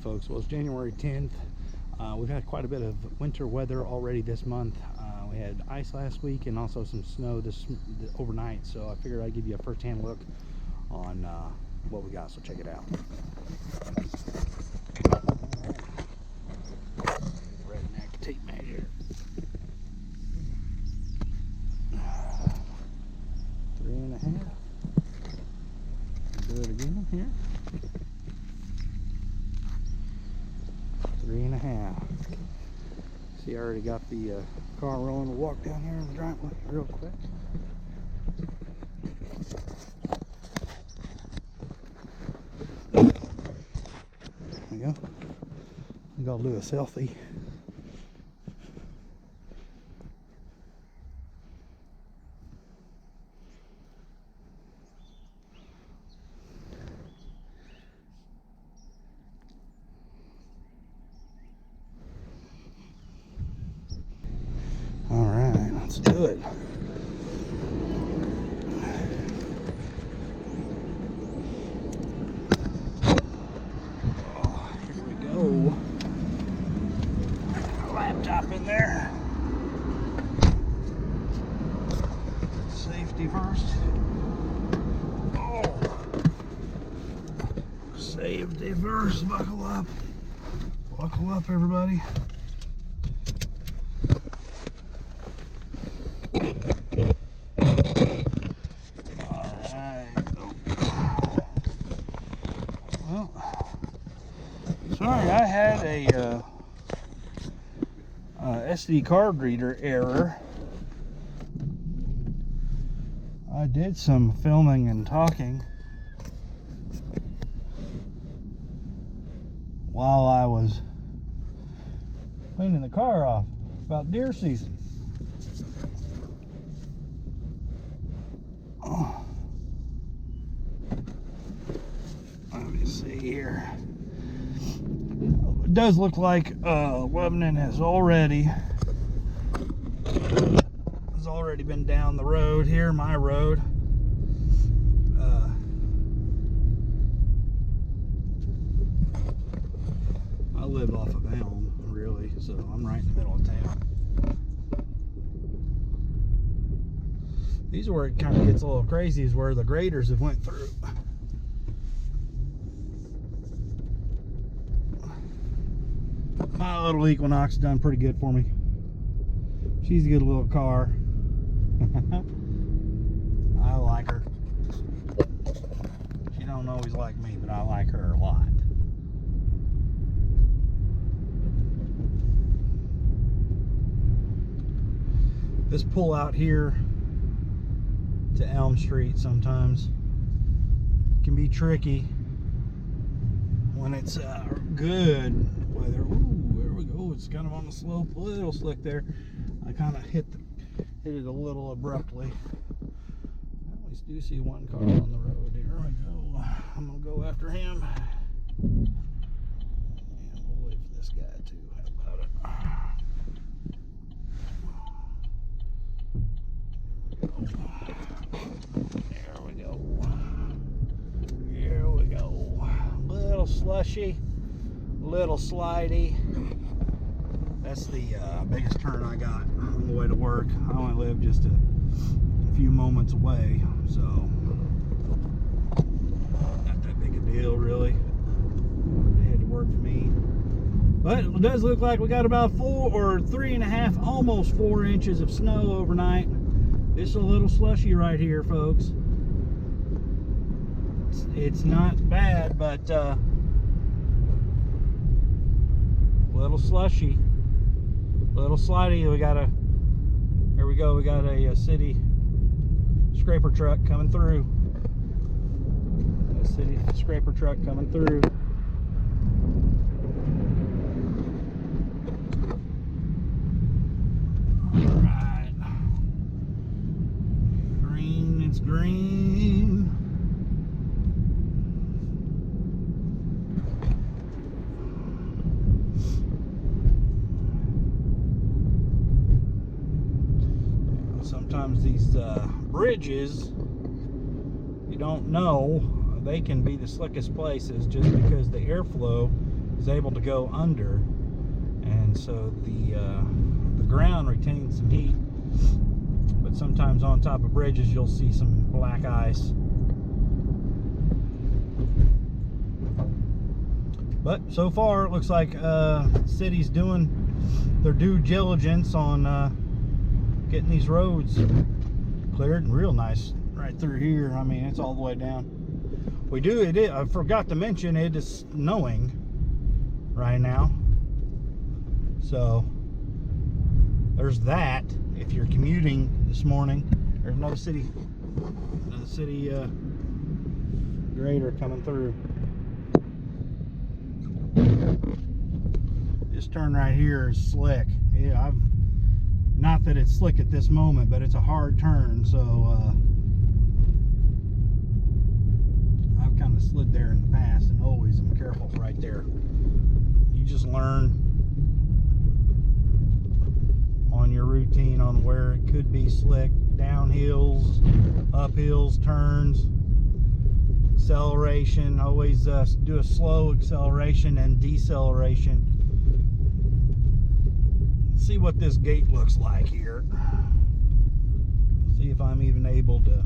folks. Well, it's January 10th. We've had quite a bit of winter weather already this month. We had ice last week and also some snow this overnight, so I figured I'd give you a first-hand look on what we got, so check it out. Redneck tape measure. 3.5. Do it again here. 3.5. See, I already got the car rolling. We'll walk down here in the driveway real quick. There we go. I'm gonna do a selfie. All right, let's do it. Oh, here we go. Laptop in there. Safety first. Oh, safety first. Buckle up. Buckle up, everybody. Sorry, I had a SD card reader error. I did some filming and talking while I was cleaning the car off about deer season. Oh. Let me see here. It does look like Lebanon has already been down the road here, my road. I live off of Elm, really, so I'm right in the middle of town. These are where it kind of gets a little crazy, is where the graders have went through. My little Equinox done pretty good for me. She's a good little car. I like her. She don't always like me, but I like her a lot. This pull out here to Elm Street sometimes can be tricky when it's good weather. Ooh, there we go. It's kind of on the slope, a little slick there. I kind of hit it a little abruptly. I always do see one car on the road. Here we go. I'm gonna go after him. And we'll wait for this guy too. How about it? There we go. Here we go. Little slushy, little slidey. That's the biggest turn I got on the way to work. I only live just a few moments away, so not that big a deal really. They had to work for me. But it does look like we got about 4 or 3.5, almost 4 inches of snow overnight. It's a little slushy right here, folks. It's not bad, but little slushy, little slidey. There we go. We got a city scraper truck coming through. A city scraper truck coming through. All right. Green. It's green. Sometimes these bridges, you don't know, they can be the slickest places just because the airflow is able to go under, and so the ground retains some heat. But sometimes on top of bridges you'll see some black ice. But so far it looks like the city's doing their due diligence on getting these roads cleared, and real nice right through here. I mean, it's all the way down. I forgot to mention, it is snowing right now, so there's that. If you're commuting this morning, there's another city grader coming through. This turn right here is slick. Yeah, not that it's slick at this moment, but it's a hard turn, so I've kind of slid there in the past, and always am careful right there. You just learn on your routine on where it could be slick. Downhills, uphills, turns, acceleration. Always do a slow acceleration and deceleration. See what this gate looks like here. See if I'm even able to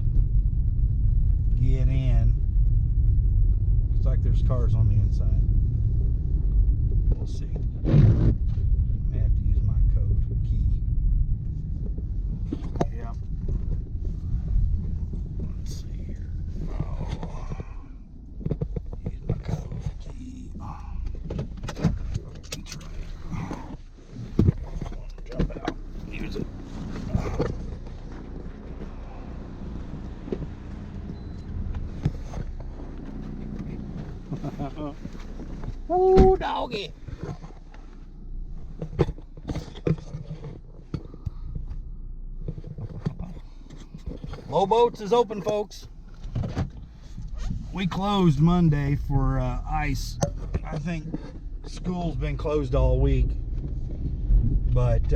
get in. Looks like there's cars on the inside. We'll see. I may have to use my code key. Yeah. Let's see here. Oh. Use my code key. That's right. Jump out. Use it. Ooh, doggy. Low Boats is open, folks. We closed Monday for ice. I think school's been closed all week, but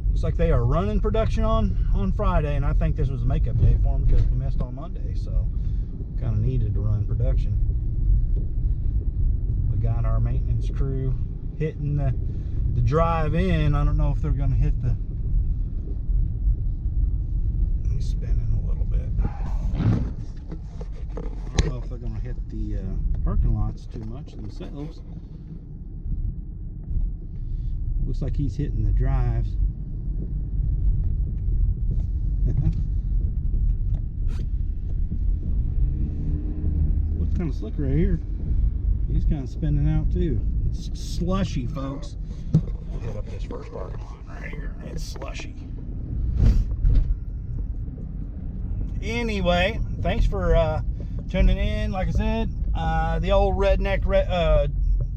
looks like they are running production on Friday, and I think this was a makeup day for them because we missed on Monday, so kind of needed to run production. We got our maintenance crew hitting the drive in. I don't know if they're going to hit the... He's spinning a little bit. I don't know if they're going to hit the parking lots too much themselves. Looks like he's hitting the drives. Looks kind of slick right here. He's kind of spinning out too. It's slushy, folks. We'll hit up this first parking lot right here. It's slushy. Anyway, thanks for tuning in. Like I said, the old redneck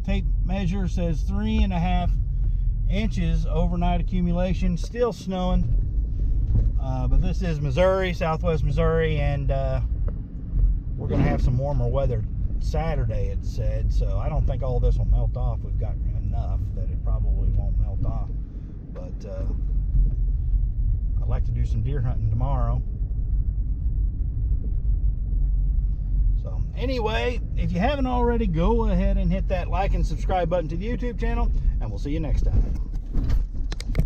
tape measure says 3.5 inches overnight accumulation. Still snowing, but this is Missouri, southwest Missouri, and we're going to have some warmer weather Saturday, it said, so I don't think all this will melt off. We've got enough that it probably won't melt off, but I'd like to do some deer hunting tomorrow. So anyway, if you haven't already, go ahead and hit that like and subscribe button to the YouTube channel, and we'll see you next time.